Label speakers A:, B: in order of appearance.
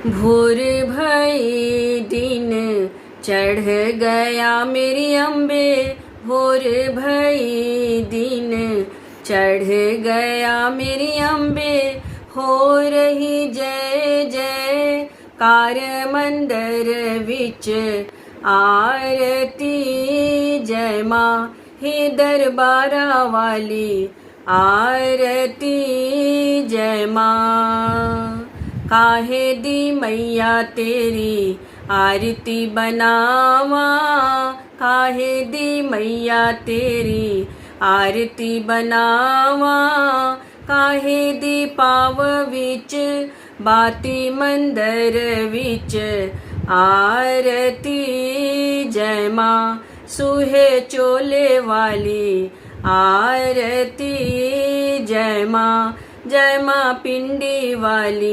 A: भोर भई दिन चढ़ गया मेरी अम्बे, भोर भई दिन चढ़ गया मेरी अम्बे, हो रही जय जय कार मंदिर विच आरती। जय माँ हे दरबारा वाली आरती। जय माँ काहे दी मैया तेरी आरती बनावा, काहे दी मैया तेरी आरती बनावा, काहे दी पाव विच बाती मंदिर विच आरती। जय माँ सूहे चोले वाली आरती। जय माँ पिंडी वाली